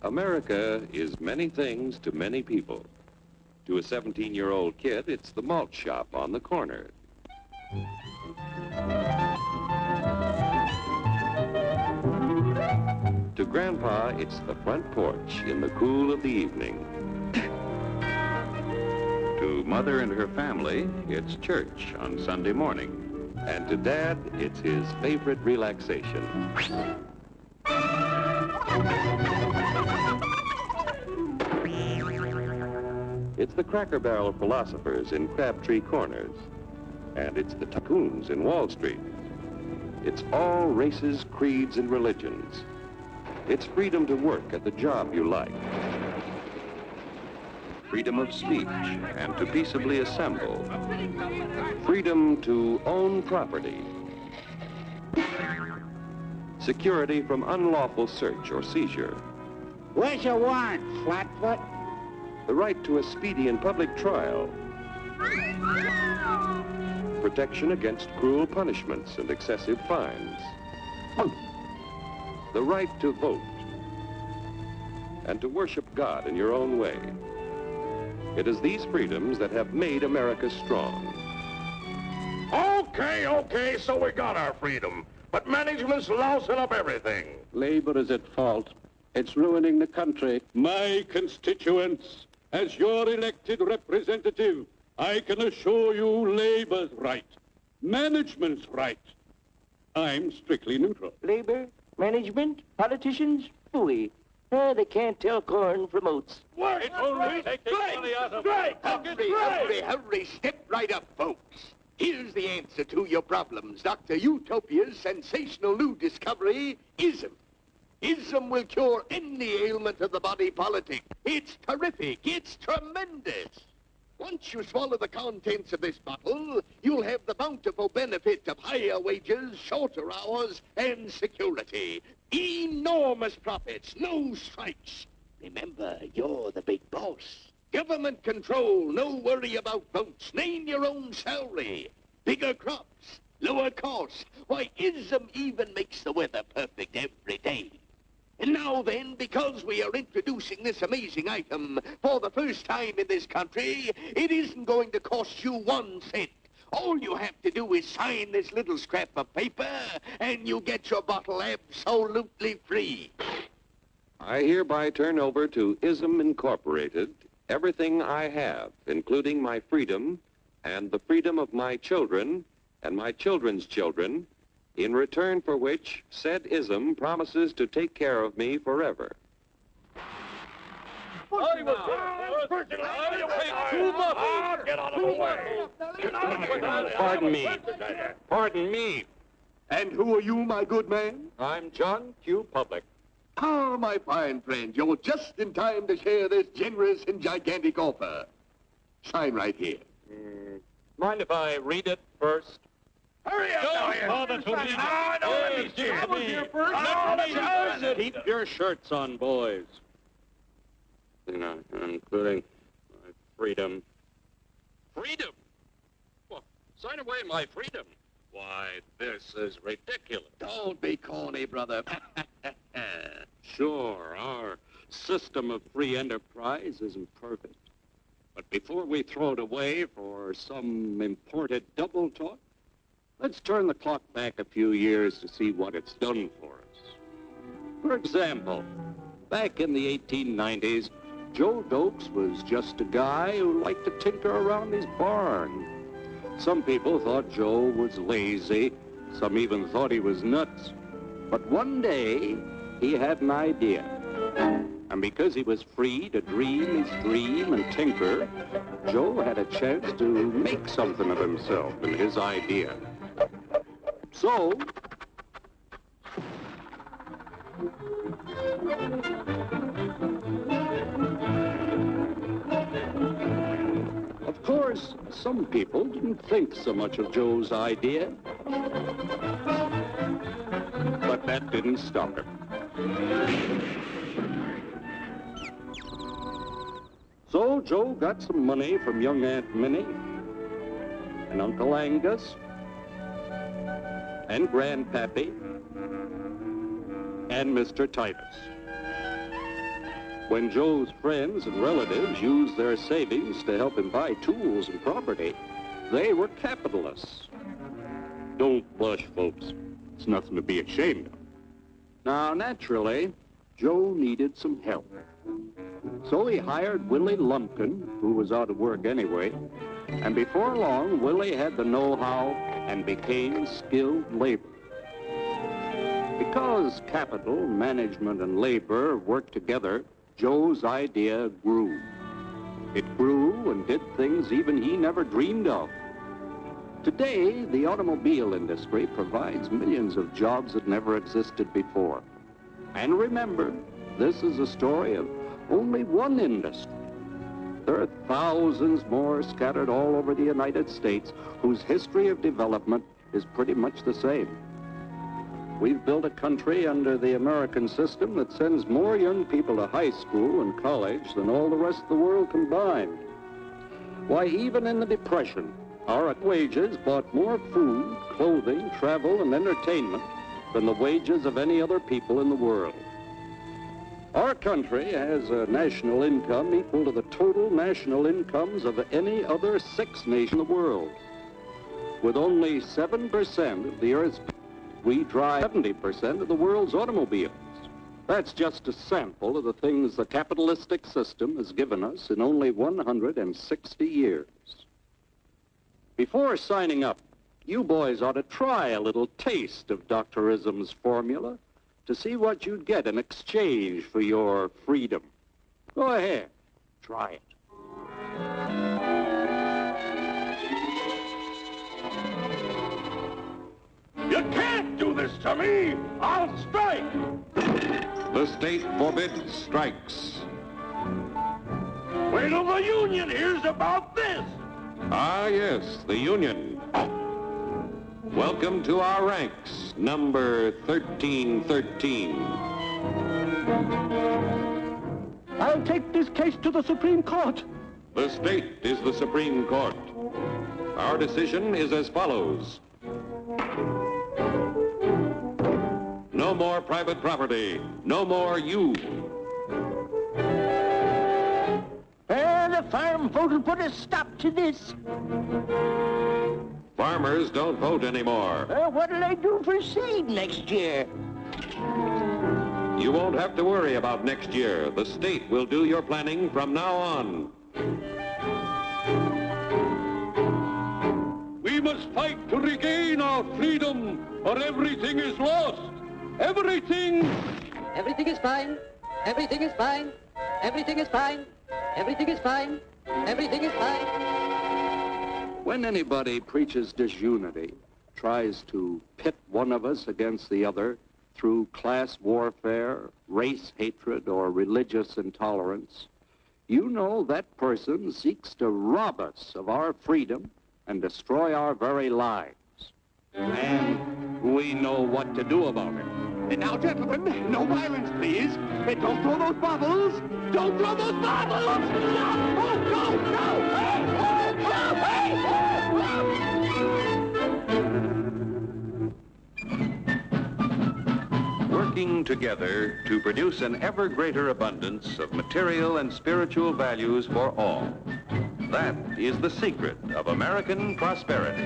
America is many things to many people. To a 17-year-old kid, it's the malt shop on the corner. To Grandpa, it's the front porch in the cool of the evening. To Mother and her family, it's church on Sunday morning. And to Dad, it's his favorite relaxation. It's the Cracker Barrel philosophers in Crabtree Corners. And it's the tycoons in Wall Street. It's all races, creeds, and religions. It's freedom to work at the job you like. Freedom of speech and to peaceably assemble. Freedom to own property. Security from unlawful search or seizure. What's your warrant, Flatfoot? The right to a speedy and public trial. Protection against cruel punishments and excessive fines. The right to vote. And to worship God in your own way. It is these freedoms that have made America strong. Okay, so we got our freedom. But management's lousing up everything. Labor is at fault. It's ruining the country. My constituents, as your elected representative, I can assure you Labor's right. Management's right. I'm strictly neutral. Labor, management, politicians, phooey. They can't tell corn from oats. What? It's only taking money out of Hurry, step right up, folks. Here's the answer to your problems. Dr. Utopia's sensational new discovery, ISM. ISM will cure any ailment of the body politic. It's terrific. It's tremendous. Once you swallow the contents of this bottle, you'll have the bountiful benefit of higher wages, shorter hours, and security. Enormous profits, no strikes. Remember, you're the big boss. Government control, no worry about votes. Name your own salary. Bigger crops, lower costs. Why, ISM even makes the weather perfect every day. And now then, because we are introducing this amazing item for the first time in this country, it isn't going to cost you 1 cent. All you have to do is sign this little scrap of paper, and you get your bottle absolutely free. I hereby turn over to ISM Incorporated everything I have, including my freedom and the freedom of my children and my children's children, in return for which said ISM promises to take care of me forever. Get out of the way. Pardon me. And who are you, my good man? I'm John Q. Public. Ah, my fine friend, you're just in time to share this generous and gigantic offer. Sign right here. Mind if I read it first? Hurry up, Keep your shirts on, boys. Including my freedom. Freedom? Well, sign away my freedom. Why, this is ridiculous. Don't be corny, brother. Sure, our system of free enterprise isn't perfect. But before we throw it away for some imported double talk, let's turn the clock back a few years to see what it's done for us. For example, back in the 1890s, Joe Dokes was just a guy who liked to tinker around his barn. Some people thought Joe was lazy. Some even thought he was nuts. But one day, he had an idea. And because he was free to dream his dream and tinker, Joe had a chance to make something of himself and his idea. So, of course, some people didn't think so much of Joe's idea. But that didn't stop him. So Joe got some money from young Aunt Minnie and Uncle Angus and Grandpappy and Mr. Titus. When Joe's friends and relatives used their savings to help him buy tools and property, they were capitalists. Don't blush, folks. It's nothing to be ashamed of. Now, naturally, Joe needed some help. So he hired Willie Lumpkin, who was out of work anyway, and before long, Willie had the know-how and became skilled labor. Because capital, management, and labor worked together, Joe's idea grew. It grew and did things even he never dreamed of. Today, the automobile industry provides millions of jobs that never existed before. And remember, this is a story of only one industry. There are thousands more scattered all over the United States whose history of development is pretty much the same. We've built a country under the American system that sends more young people to high school and college than all the rest of the world combined. Why, even in the Depression, our wages bought more food, clothing, travel, and entertainment than the wages of any other people in the world. Our country has a national income equal to the total national incomes of any other 6 nations in the world. With only 7% of the Earth's people, we drive 70% of the world's automobiles. That's just a sample of the things the capitalistic system has given us in only 160 years. Before signing up, you boys ought to try a little taste of Dr. Ism's formula to see what you'd get in exchange for your freedom. Go ahead, try it. You can't do this to me! I'll strike! The state forbids strikes. Wait till the union hears about this! Ah, yes, the Union. Welcome to our ranks, number 1313. I'll take this case to the Supreme Court. The state is the Supreme Court. Our decision is as follows. No more private property. No more you. The farm vote will put a stop to this. Farmers don't vote anymore. What'll they do for seed next year? You won't have to worry about next year. The state will do your planning from now on. We must fight to regain our freedom, or everything is lost. Everything! Everything is fine. Everything is fine. Everything is fine. Everything is fine. Everything is fine. When anybody preaches disunity, tries to pit one of us against the other through class warfare, race hatred, or religious intolerance, you know that person seeks to rob us of our freedom and destroy our very lives. And we know what to do about it. And now, gentlemen, no violence, please. And don't throw those bottles. Don't throw those bottles! No! Oh, no! No! Hey! Oh, hey! Working together to produce an ever greater abundance of material and spiritual values for all. That is the secret of American prosperity.